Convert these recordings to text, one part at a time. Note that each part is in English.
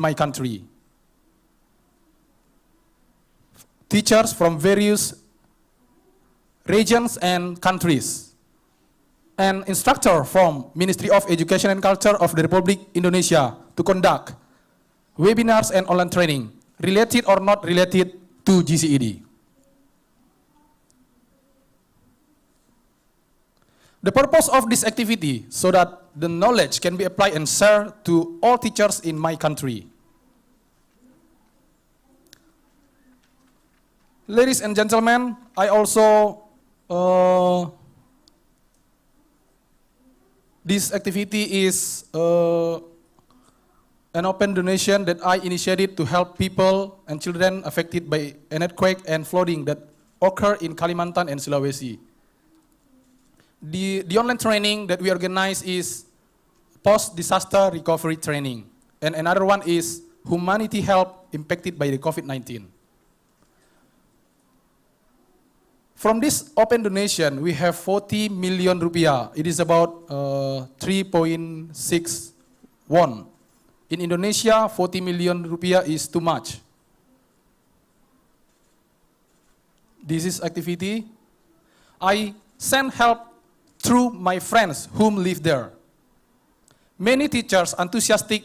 my country. Teachers from various regions and countries, and instructor from Ministry of Education and Culture of the Republic Indonesia to conduct webinars and online training, related or not related to GCED. The purpose of this activity so that the knowledge can be applied and shared to all teachers in my country. Ladies and gentlemen, I also, this activity is an open donation that I initiated to help people and children affected by an earthquake and flooding that occur in Kalimantan and Sulawesi. The online training that we organize is post-disaster recovery training, and another one is humanity help impacted by the COVID-19. From this open donation, we have 40 million rupiah. It is about 3.6 won. In Indonesia, 40 million rupiah is too much. This is activity. I send help through my friends whom live there. Many teachers enthusiastic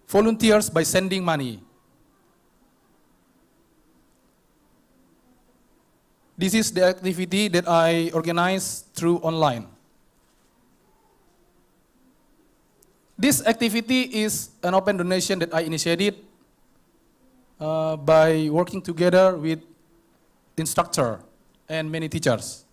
volunteers by sending money. This is the activity that I organize through online. This activity is an open donation that I initiated by working together with instructor and many teachers.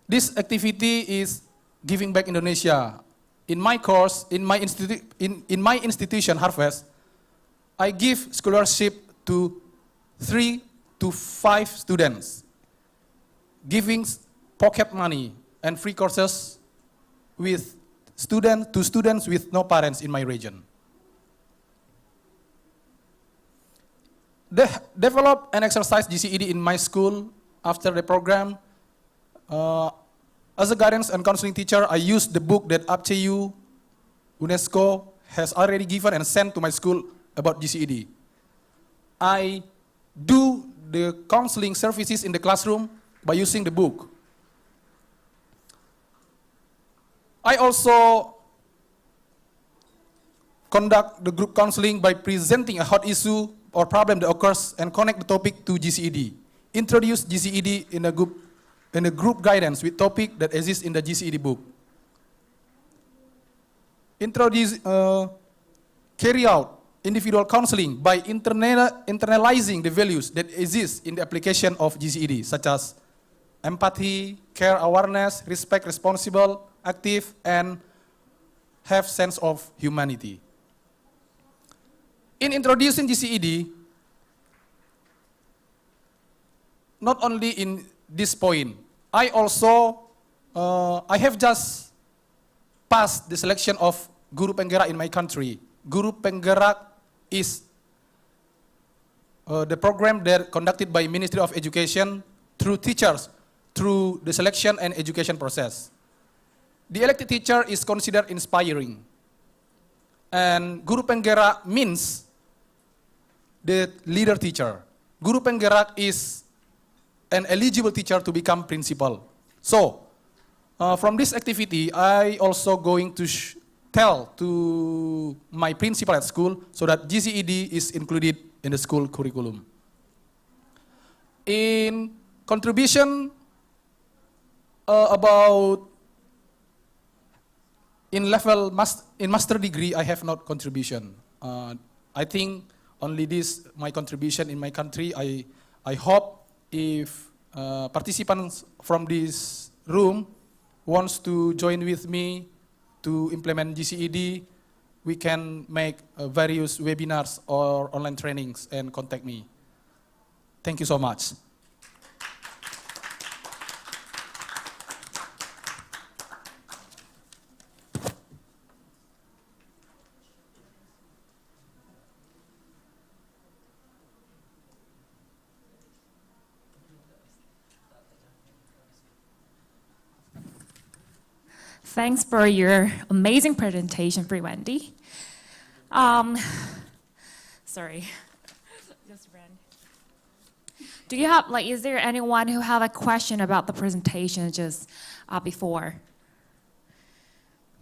This activity is Giving Back Indonesia. In my course, in my institution, Harvest, I give scholarship to 3 to 5 students, giving pocket money and free courses with students with no parents in my region. They develop and exercise GCED in my school after the program. As a guidance and counseling teacher, I use the book that UPCEU, UNESCO has already given and sent to my school about GCED. I do the counseling services in the classroom by using the book. I also conduct the group counseling by presenting a hot issue or problem that occurs and connect the topic to GCED. Introduce GCED in a group guidance with topic that exists in the GCED book. Carry out individual counseling by internalizing the values that exist in the application of GCED, such as empathy, care, awareness, respect, responsible, active, and have sense of humanity. In introducing GCED, not only in this point, I have just passed the selection of Guru Penggerak in my country. Guru Penggerak is the program that conducted by Ministry of Education through teachers, through the selection and education process. The elected teacher is considered inspiring. And Guru Penggerak means the leader teacher. Guru Penggerak is an eligible teacher to become principal. So, from this activity, I also going to tell to my principal at school so that GCED is included in the school curriculum. In contribution in master degree, I have not contribution. I think only this my contribution in my country. I hope if participants from this room wants to join with me to implement GCED, we can make various webinars or online trainings and contact me. Thank you so much. Thanks for your amazing presentation, Free Wendy. Sorry, just ran. Do you have is there anyone who have a question about the presentation just before?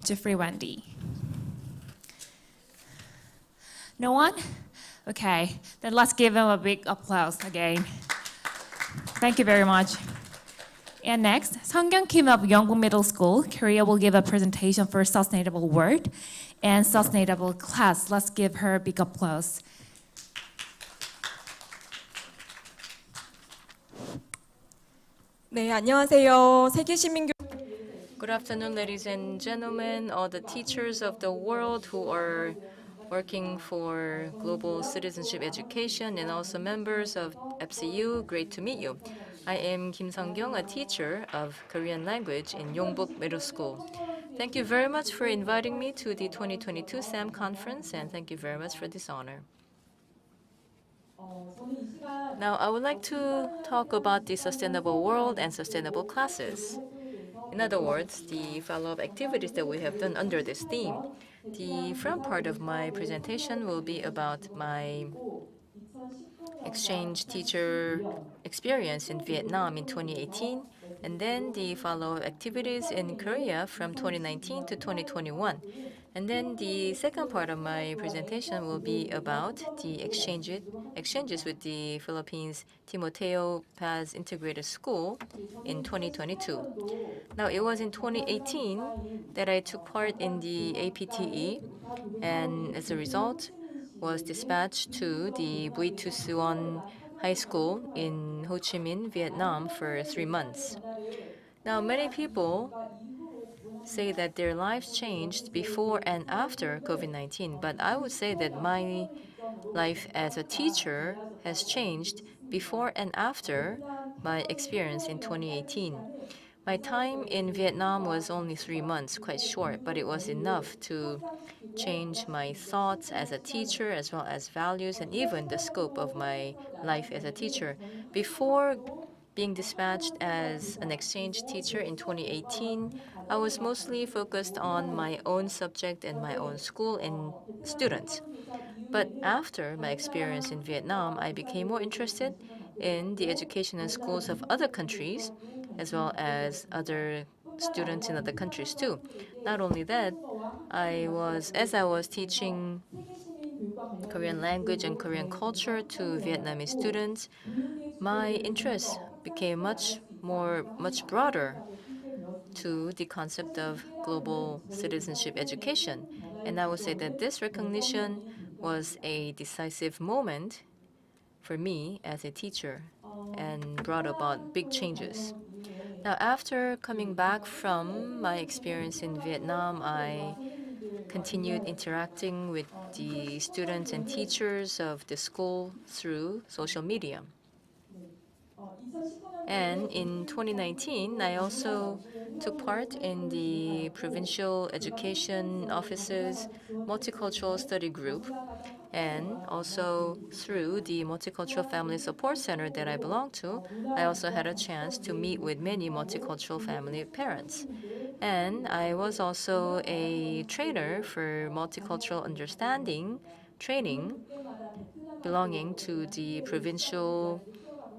To Free Wendy. No one? Okay, then let's give them a big applause again. Thank you very much. And next, Sungkyung Kim of Yongbuk Middle School, Korea will give a presentation for sustainable world and sustainable class. Let's give her a big applause. 네, 안녕하세요. 세계시민교 Good afternoon, ladies and gentlemen, all the teachers of the world who are working for global citizenship education and also members of FCU. Great to meet you. I am Kim Sung-kyung, a teacher of Korean language in Yongbuk Middle School. Thank you very much for inviting me to the 2022 SSAEM conference, and thank you very much for this honor. Now, I would like to talk about the sustainable world and sustainable classes. In other words, the follow-up activities that we have done under this theme. The front part of my presentation will be about my exchange teacher experience in Vietnam in 2018, and then the follow-up activities in Korea from 2019 to 2021. And then the second part of my presentation will be about the exchanges with the Philippines Timoteo Paz Integrated School in 2022. Now, it was in 2018 that I took part in the APTE, and as a result, was dispatched to the Bui Tu Suon High School in Ho Chi Minh, Vietnam for 3 months. Now, many people say that their lives changed before and after COVID-19, but I would say that my life as a teacher has changed before and after my experience in 2018. My time in Vietnam was only 3 months, quite short, but it was enough to change my thoughts as a teacher, as well as values, and even the scope of my life as a teacher. Before being dispatched as an exchange teacher in 2018, I was mostly focused on my own subject and my own school and students. But after my experience in Vietnam, I became more interested in the education and schools of other countries, as well as other students in other countries too. Not only that, as I was teaching Korean language and Korean culture to Vietnamese students, my interest became much broader to the concept of global citizenship education. And I would say that this recognition was a decisive moment for me as a teacher and brought about big changes. Now, after coming back from my experience in Vietnam, I continued interacting with the students and teachers of the school through social media. And in 2019, I also took part in the Provincial Education Office's Multicultural Study Group, and also through the Multicultural Family Support Center that I belong to, I also had a chance to meet with many multicultural family parents. And I was also a trainer for multicultural understanding training belonging to the Provincial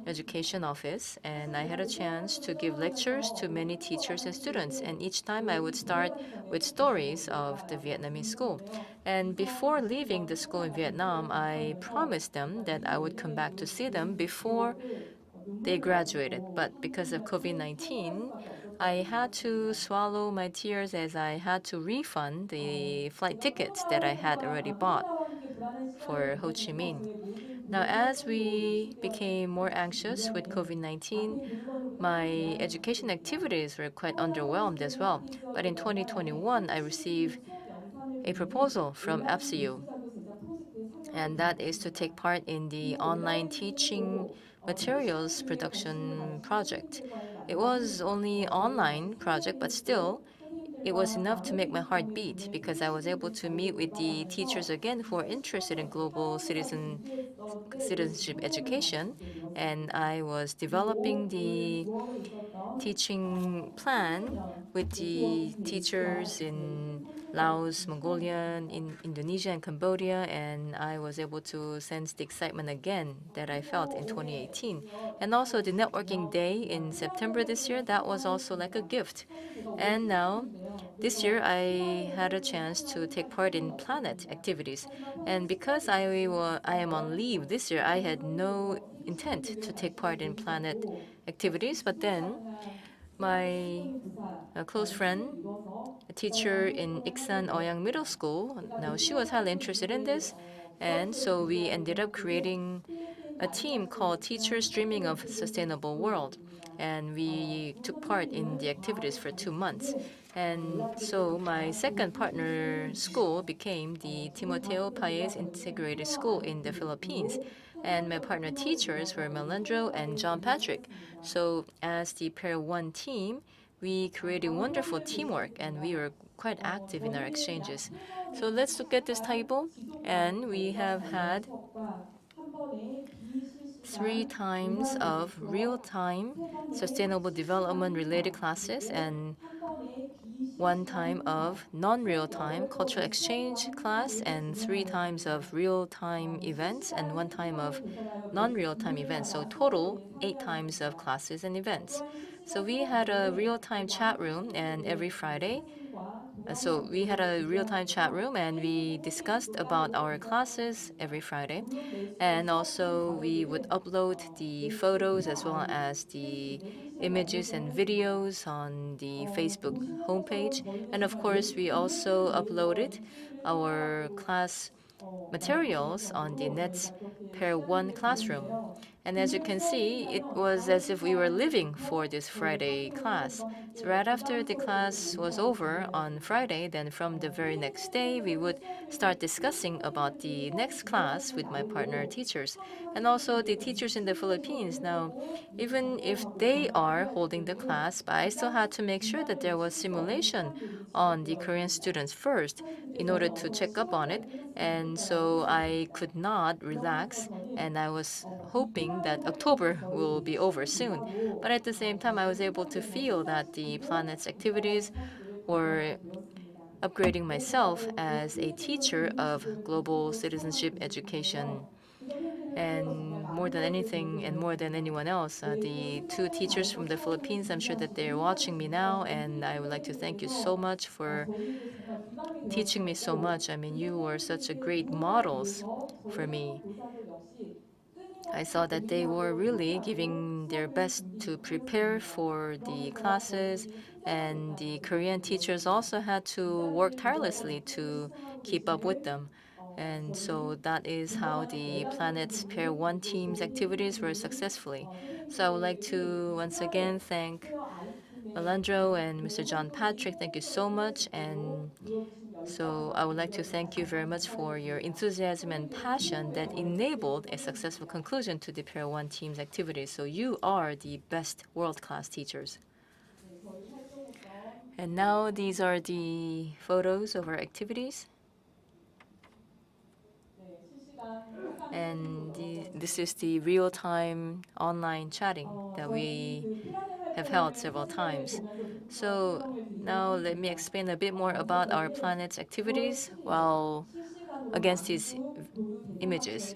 Education Office, and I had a chance to give lectures to many teachers and students, and each time I would start with stories of the Vietnamese school. And before leaving the school in Vietnam, I promised them that I would come back to see them before they graduated. But because of COVID-19, I had to swallow my tears as I had to refund the flight tickets that I had already bought for Ho Chi Minh. Now, as we became more anxious with COVID-19, my education activities were quite underwhelmed as well. But in 2021, I received a proposal from FCU, and that is to take part in the online teaching materials production project. It was only online project, but still, it was enough to make my heart beat because I was able to meet with the teachers again who are interested in global citizenship education, and I was developing the teaching plan with the teachers in Laos, Mongolia, in Indonesia, and Cambodia, and I was able to sense the excitement again that I felt in 2018. And also the networking day in September this year, that was also like a gift. And now, this year, I had a chance to take part in planet activities. And because I am on leave this year, I had no intent to take part in planet activities. But then my close friend, a teacher in Iksan Oyang Middle School, now she was highly interested in this. And so we ended up creating a team called Teachers Dreaming of Sustainable World. And we took part in the activities for 2 months. And so my second partner school became the Timoteo Paez Integrated School in the Philippines. And my partner teachers were Melandro and John Patrick. So as the Pair 1 team, we created wonderful teamwork and we were quite active in our exchanges. So let's look at this table. And we have had 3 times of real-time sustainable development related classes and 1 time of non-real-time cultural exchange class and 3 times of real-time events and 1 time of non-real-time events. So total 8 times of classes and events. So we had a real-time chat room and every Friday. So we had a real-time chat room and we discussed about our classes every Friday. And also we would upload the photos as well as the images and videos on the Facebook homepage. And of course, we also uploaded our class materials on the NET's Pair 1 classroom. And as you can see, it was as if we were living for this Friday class. So right after the class was over on Friday, then from the very next day, we would start discussing about the next class with my partner teachers and also the teachers in the Philippines. Now, even if they are holding the class, but I still had to make sure that there was simulation on the Korean students first in order to check up on it. And so I could not relax, and I was hoping that October will be over soon. But at the same time, I was able to feel that the planet's activities were upgrading myself as a teacher of global citizenship education. And more than anything and more than anyone else, the 2 teachers from the Philippines, I'm sure that they're watching me now, and I would like to thank you so much for teaching me so much. I mean, you were such a great models for me. I saw that they were really giving their best to prepare for the classes, and the Korean teachers also had to work tirelessly to keep up with them. And so that is how the Planet's Pair 1 team's activities were successfully. So I would like to once again thank Melandro and Mr. John Patrick. Thank you so much. And so I would like to thank you very much for your enthusiasm and passion that enabled a successful conclusion to the Pair 1 team's activities. So you are the best world-class teachers. And now these are the photos of our activities. And this is the real-time online chatting that we have held several times. So now let me explain a bit more about our planet's activities while against these images.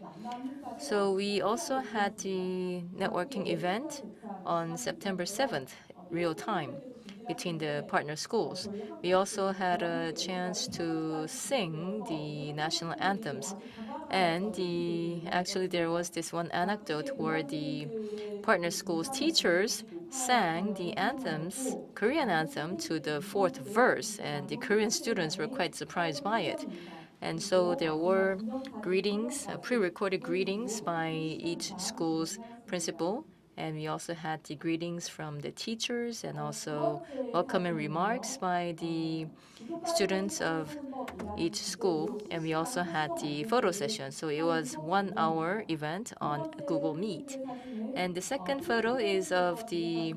So we also had the networking event on September 7th, real time, between the partner schools. We also had a chance to sing the national anthems. And actually there was this one anecdote where the partner schools teachers sang the anthems, Korean anthem, to the 4th verse, and the Korean students were quite surprised by it. And so there were greetings, pre-recorded greetings by each school's principal, and we also had the greetings from the teachers and also welcoming remarks by the students of each school, and we also had the photo session. So it was 1 hour event on Google Meet. And the second photo is of the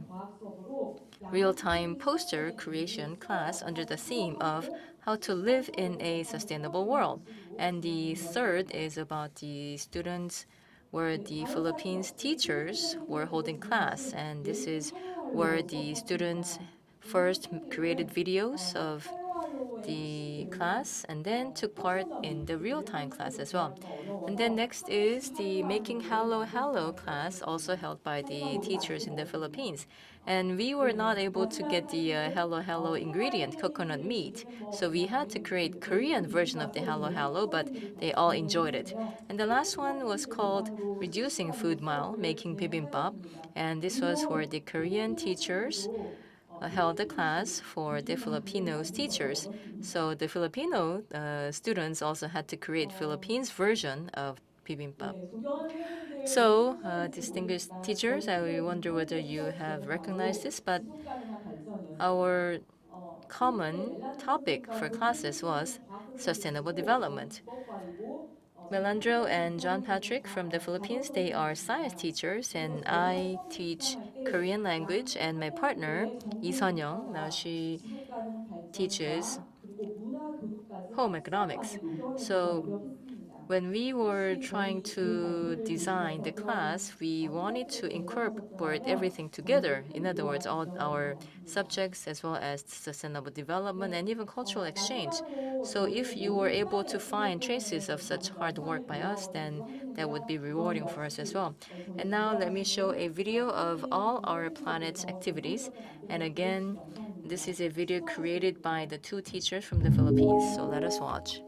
real-time poster creation class under the theme of how to live in a sustainable world. And the third is about the students where the Philippines teachers were holding class. And this is where the students first created videos of the class and then took part in the real-time class as well. And then next is the Making Hello Hello class, also held by the teachers in the Philippines. And we were not able to get the Hello Hello ingredient, coconut meat. So we had to create Korean version of the Hello Hello, but they all enjoyed it. And the last one was called Reducing Food Mile, Making Bibimbap. And this was where the Korean teachers held a class for the Filipinos teachers. So the Filipino students also had to create Philippines version of bibimbap. So distinguished teachers, I wonder whether you have recognized this, but our common topic for classes was sustainable development. Melandro and John Patrick from the Philippines, they are science teachers, and I teach Korean language, and my partner, Lee Sun-young, now she teaches home economics. So when we were trying to design the class, we wanted to incorporate everything together. In other words, all our subjects as well as sustainable development and even cultural exchange. So if you were able to find traces of such hard work by us, then that would be rewarding for us as well. And now let me show a video of all our planet's activities. And again, this is a video created by the two teachers from the Philippines. So let us watch.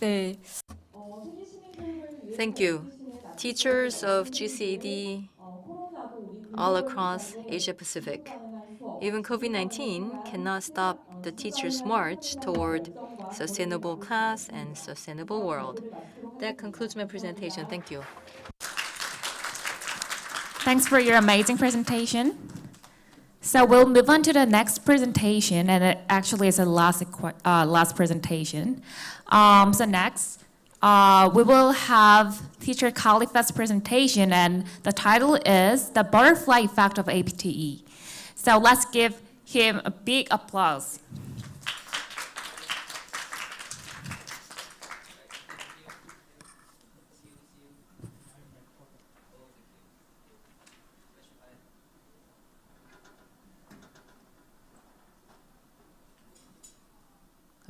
네. Thank you. Teachers of GCED all across Asia Pacific. Even COVID-19 cannot stop the teachers' march toward sustainable class and sustainable world. That concludes my presentation. Thank you. Thanks for your amazing presentation. So we'll move on to the next presentation, and it actually is the last presentation. So next, we will have teacher Khalifa's presentation, and the title is The Butterfly Effect of APTE. So let's give him a big applause.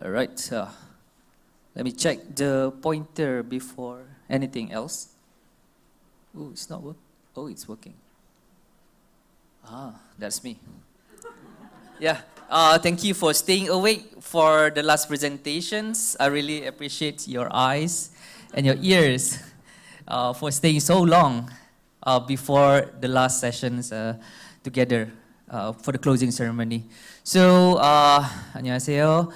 All right, let me check the pointer before anything else. Oh, it's not working. Oh, it's working. Ah, that's me. Yeah, thank you for staying awake for the last presentations. I really appreciate your eyes and your ears for staying so long before the last sessions together for the closing ceremony. So, 안녕하세요.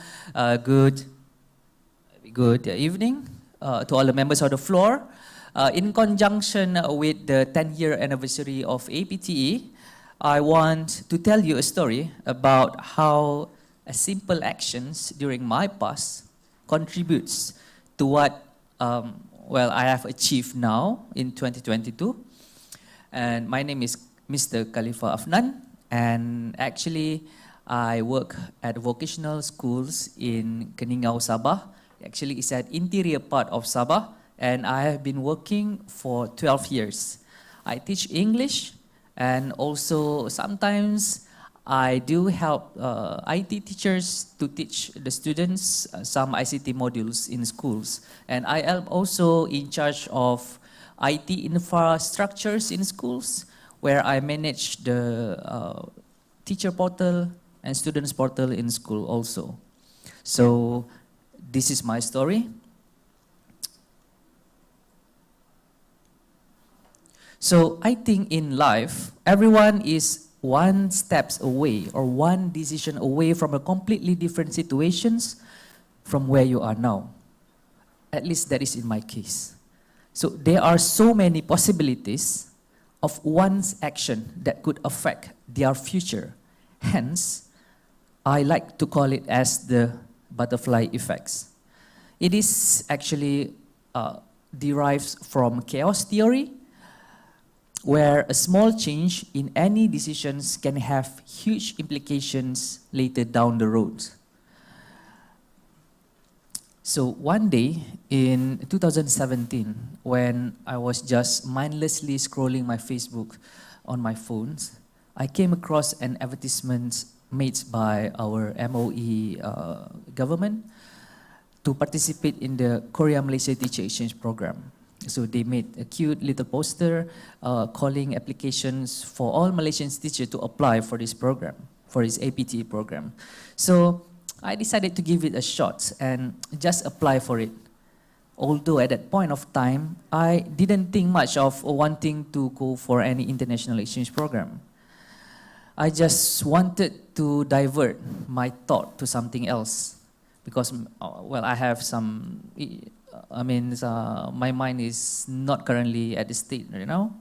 Good evening to all the members of the floor. In conjunction with the 10-year anniversary of APTE, I want to tell you a story about how a simple actions during my past contributes to what I have achieved now in 2022. And my name is Mr. Khalifa Afnan, and actually I work at vocational schools in Keningau, Sabah. Actually, it's an interior part of Sabah, and I have been working for 12 years. I teach English, and also sometimes I do help IT teachers to teach the students some ICT modules in schools. And I am also in charge of IT infrastructures in schools, where I manage the teacher portal and students portal in school also. So this is my story. So I think in life, everyone is one steps away or one decision away from a completely different situations from where you are now. At least that is in my case. So there are so many possibilities of one's action that could affect their future. Hence, I like to call it as the butterfly effects. It is actually derives from chaos theory, where a small change in any decisions can have huge implications later down the road. So one day in 2017, when I was just mindlessly scrolling my Facebook on my phones, I came across an advertisement made by our MOE government to participate in the Korea-Malaysia Teacher Exchange Program. So they made a cute little poster calling applications for all Malaysian teachers to apply for this program, for this APTE program. So I decided to give it a shot and just apply for it. Although at that point of time, I didn't think much of wanting to go for any international exchange program. I just wanted to divert my thought to something else because, I have some, my mind is not currently at the state, you know.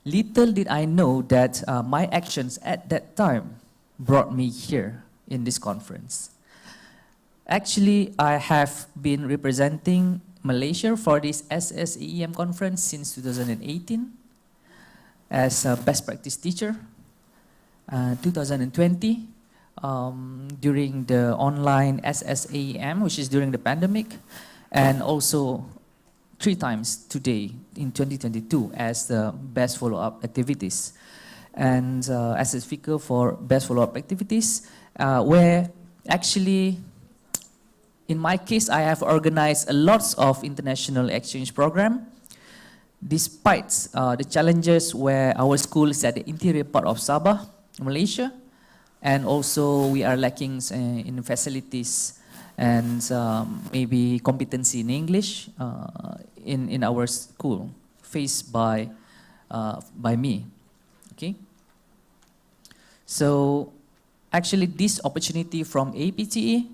Little did I know that my actions at that time brought me here in this conference. Actually, I have been representing Malaysia for this SSAEM conference since 2018 as a best practice teacher. 2020, during the online SSAEM, which is during the pandemic, and also 3 times today in 2022 as the best follow-up activities. And as a speaker for best follow-up activities, where actually, in my case, I have organized a lot of international exchange program, despite the challenges where our school is at the interior part of Sabah, Malaysia, and also we are lacking in facilities and maybe competency in English in our school faced by me. Okay. So actually, this opportunity from APTE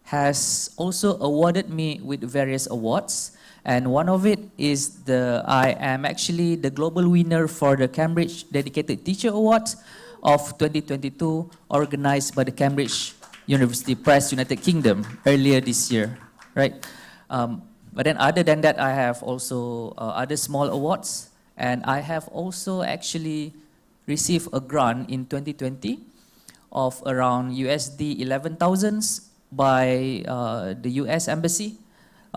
has also awarded me with various awards, and one of it is I am actually the global winner for the Cambridge Dedicated Teacher Award of 2022, organized by the Cambridge University Press, United Kingdom, earlier this year, right? But then other than that, I have also other small awards, and I have also actually received a grant in 2020 of around USD 11,000 by the US Embassy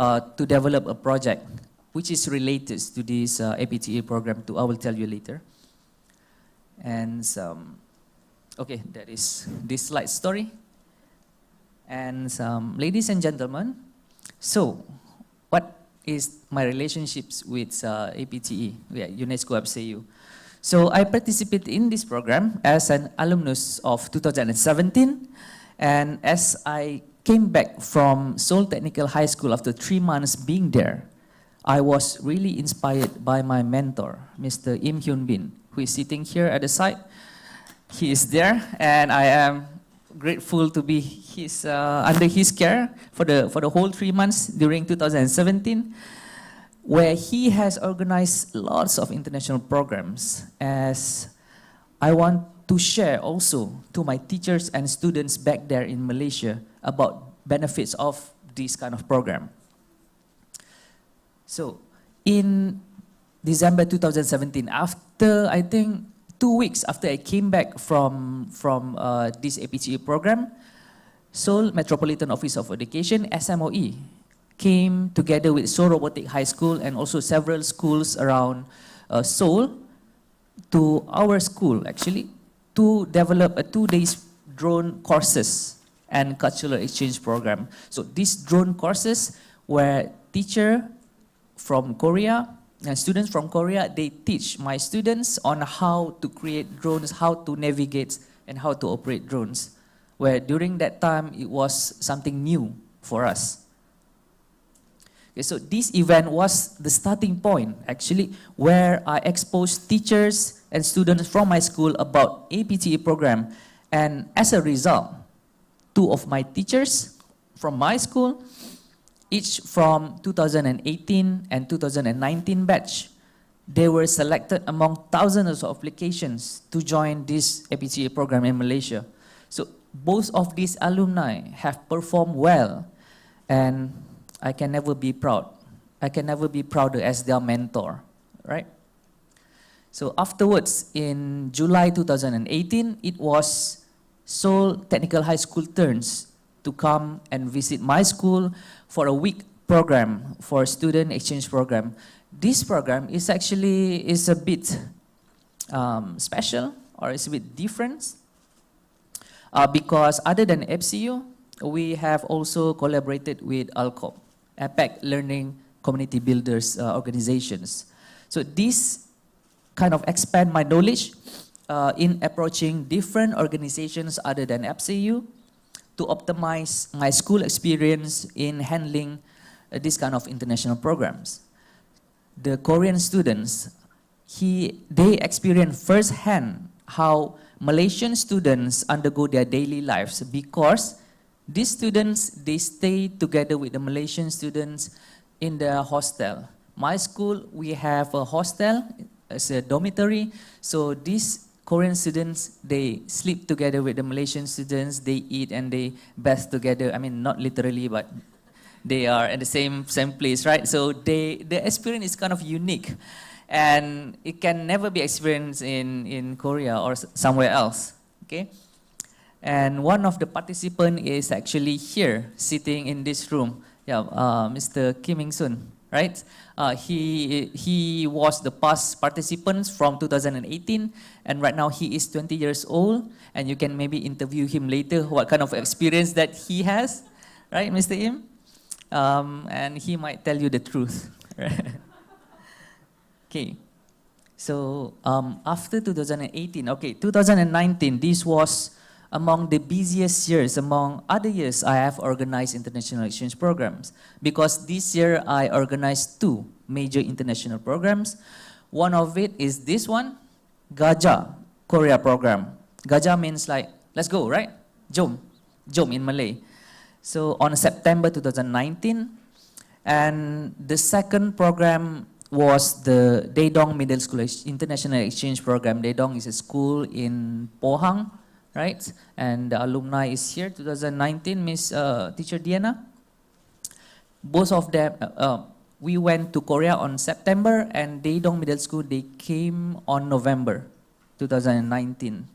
to develop a project which is related to this APTA program too. I will tell you later. And okay, that is this slide story. And ladies and gentlemen, so what is my relationships with APTA, UNESCO SSAEU? So I participated in this program as an alumnus of 2017, and as I came back from Seoul Technical High School after 3 months being there, I was really inspired by my mentor, Mr. Im Hyun Bin, who is sitting here at the side. He is there, and I am grateful to be under his care for the whole 3 months during 2017. Where he has organized lots of international programs, as I want to share also to my teachers and students back there in Malaysia about benefits of this kind of program. So in December 2017, after I think 2 weeks after I came back from this APTA program, Seoul Metropolitan Office of Education, SMOE, came together with Seoul Robotic High School and also several schools around Seoul to our school actually to develop a 2-day drone courses and cultural exchange program. So these drone courses where teachers from Korea and students from Korea, they teach my students on how to create drones, how to navigate and how to operate drones. Where during that time it was something new for us. Okay, so this event was the starting point, actually, where I exposed teachers and students from my school about APTA program. And as a result, 2 of my teachers from my school, each from 2018 and 2019 batch, they were selected among thousands of applications to join this APTA program in Malaysia. So both of these alumni have performed well, and I can never be proud. I can never be prouder as their mentor, right? So afterwards, in July 2018, it was Seoul Technical High School turns to come and visit my school for a week program, for a student exchange program. This program is actually a bit special, or it's a bit different, because other than FCU, we have also collaborated with ALCOP, APEC Learning Community Builders organizations. So this kind of expand my knowledge in approaching different organizations other than FCU to optimize my school experience in handling this kind of international programs. The Korean students, they experience firsthand how Malaysian students undergo their daily lives, because these students, they stay together with the Malaysian students in the hostel. My school, we have a hostel as a dormitory. So these Korean students, they sleep together with the Malaysian students. They eat and they bath together. I mean, not literally, but they are at the same place, right? So the experience is kind of unique. And it can never be experienced in Korea or somewhere else, okay? And one of the participants is actually here, sitting in this room. Yeah, Mr. Kim Il-sun, right? He was the past participant from 2018, and right now he is 20 years old, and you can maybe interview him later, what kind of experience that he has, right, Mr. Im? And he might tell you the truth. Okay, so after 2018, okay, 2019, this was among the busiest years. Among other years, I have organized international exchange programs, because this year I organized 2 major international programs. One of it is this one, Gajah Korea program. Gajah means like, let's go, right? Jom, Jom in Malay. So on September 2019, and the second program was the Daedong Middle School International Exchange Program. Daedong is a school in Pohang, right? And the alumni is here, 2019, Miss Teacher Diana. both of them, we went to Korea on September, and Daedong Middle School, they came on November 2019.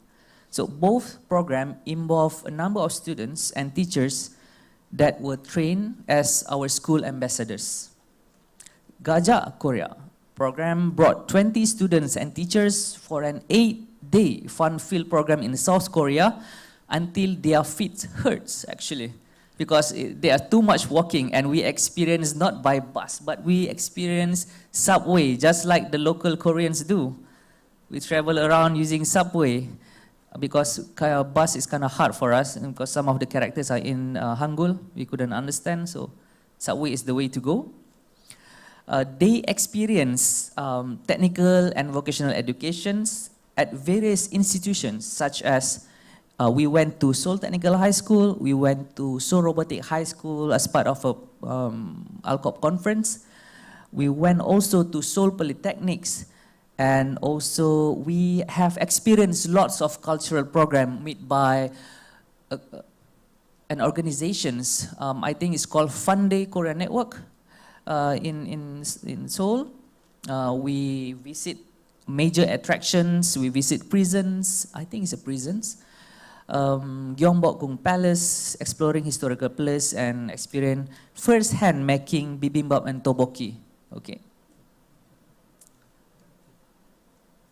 So both programs involve a number of students and teachers that were trained as our school ambassadors. Gajah Korea program brought 20 students and teachers for an 8-day fun-filled program in South Korea until their feet hurts, actually, because they are too much walking, and we experience not by bus, but we experience subway, just like the local Koreans do. We travel around using subway because bus is kind of hard for us, and because some of the characters are in Hangul, we couldn't understand, so subway is the way to go. They experience technical and vocational educations at various institutions, such as we went to Seoul Technical High School, we went to Seoul Robotic High School as part of a ALCOP conference. We went also to Seoul Polytechnics, and also we have experienced lots of cultural programs made by an organizations. I think it's called Fun Day Korea Network in Seoul. We visit major attractions, we visit prisons, I think it's a prisons. Gyeongbokgung Palace, exploring historical place, and experience first-hand making bibimbap and tteokbokki. Okay.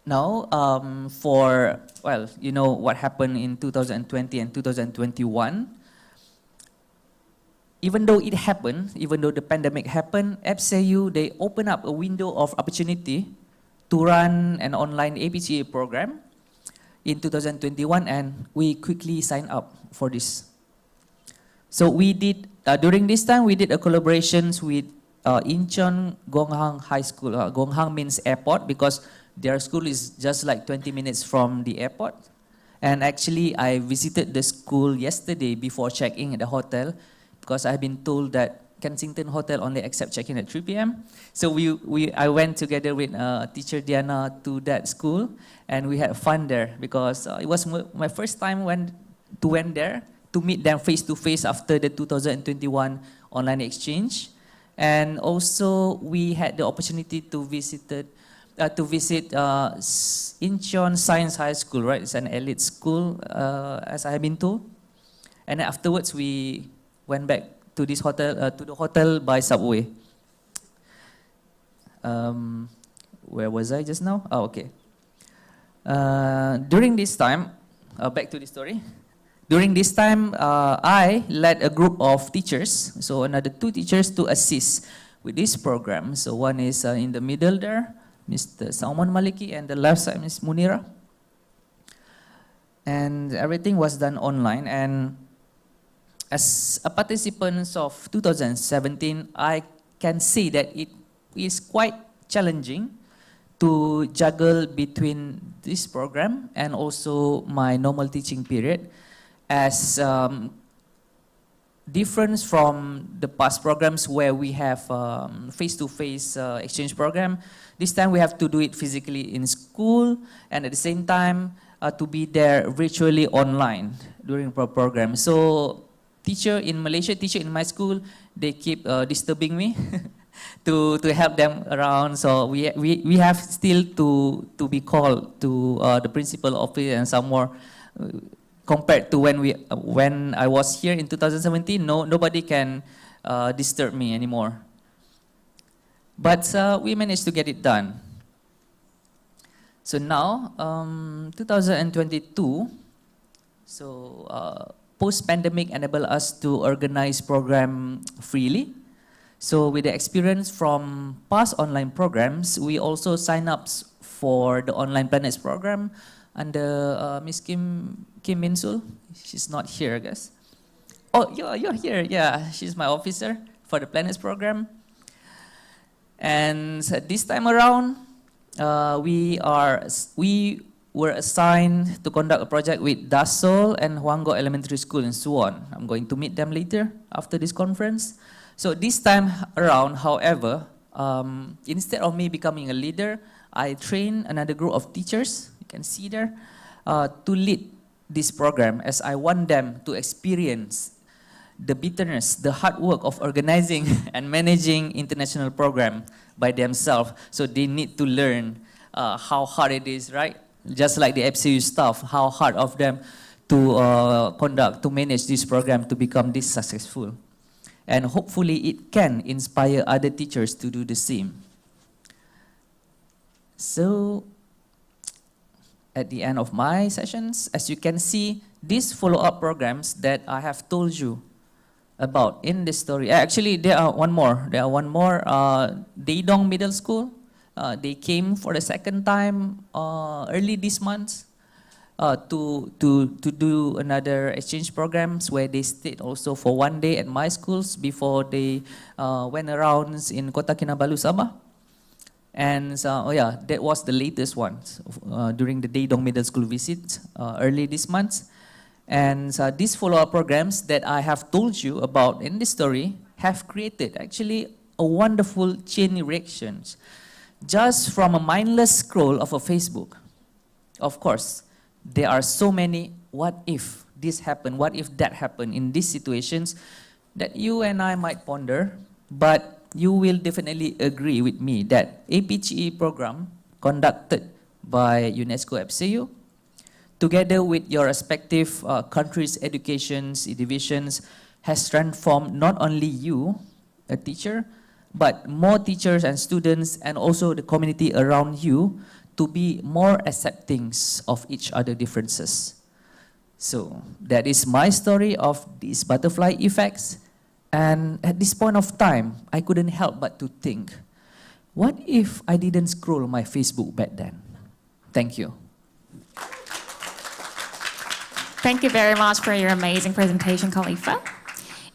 Now, well, you know what happened in 2020 and 2021. Even though it happened, even though the pandemic happened, SSAEU, they opened up a window of opportunity to run an online APTA program in 2021, and we quickly signed up for this. So we did, during this time, we did a collaborations with Incheon Gonghang High School. Gonghang means airport because their school is just like 20 minutes from the airport. And actually, I visited the school yesterday before checking at the hotel because I've been told that Kensington Hotel only accept check-in at 3 p.m. So I went together with teacher Diana to that school, and we had fun there because it was my first time went there to meet them face to face after the 2021 online exchange, and also we had the opportunity to visit Incheon Science High School. Right, it's an elite school, as I have been told, and then afterwards we went back to this hotel, to the hotel by subway. Where was I just now? Oh, okay. During this time, back to the story. During this time, I led a group of teachers, so another 2 teachers to assist with this program. So one is in the middle there, Mr. Salman Maliki, and the left side, Ms. Munira. And everything was done online, and as a participant of 2017, I can say that it is quite challenging to juggle between this program and also my normal teaching period, as different from the past programs where we have face-to-face exchange program. This time we have to do it physically in school, and at the same time to be there virtually online during the program. So teacher in Malaysia, teacher in my school, they keep disturbing me to help them around. So we have still to be called to the principal office and some more. Compared to when I was here in 2017, nobody can disturb me anymore. But we managed to get it done. So now, 2022, so post-pandemic enabled us to organize program freely. So with the experience from past online programs, we also sign up for the Online Planets program under Miss Kim Min-sul. She's not here, I guess. Oh, you're here. Yeah, she's my officer for the Planets program. And this time around, we were assigned to conduct a project with Dasol and Hwanggo Elementary School in Suwon. I'm going to meet them later after this conference. So this time around, however, instead of me becoming a leader, I trained another group of teachers, you can see there, to lead this program, as I want them to experience the bitterness, the hard work of organizing and managing international program by themselves. So they need to learn how hard it is, right? Just like the FCU staff, how hard of them to manage this program to become this successful. And hopefully it can inspire other teachers to do the same. So, at the end of my sessions, as you can see, these follow-up programs that I have told you about in this story. Actually, there are one more. Daedong Middle School. They came for the second time early this month to do another exchange programs where they stayed also for 1 day at my schools before they went around in Kota Kinabalu, Sabah. And that was the latest one during the Daedong Middle School visit early this month. And these follow-up programs that I have told you about in this story have created actually a wonderful chain reactions just from a mindless scroll of a Facebook. Of course, there are so many what if this happened, what if that happened in these situations that you and I might ponder, but you will definitely agree with me that APTE program conducted by UNESCO FCU, together with your respective countries' educations divisions, has transformed not only you, a teacher, but more teachers and students and also the community around you to be more accepting of each other differences. So that is my story of these butterfly effects. And at this point of time, I couldn't help but to think, what if I didn't scroll my Facebook back then? Thank you. Thank you very much for your amazing presentation, Khalifa.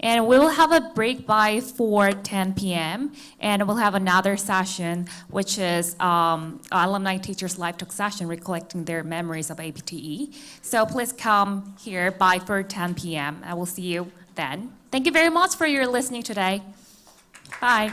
And we will have a break by 4:10 p.m. And we'll have another session, which is alumni teachers live talk session, recollecting their memories of APTE. So please come here by 4:10 p.m. I will see you then. Thank you very much for your listening today. Bye.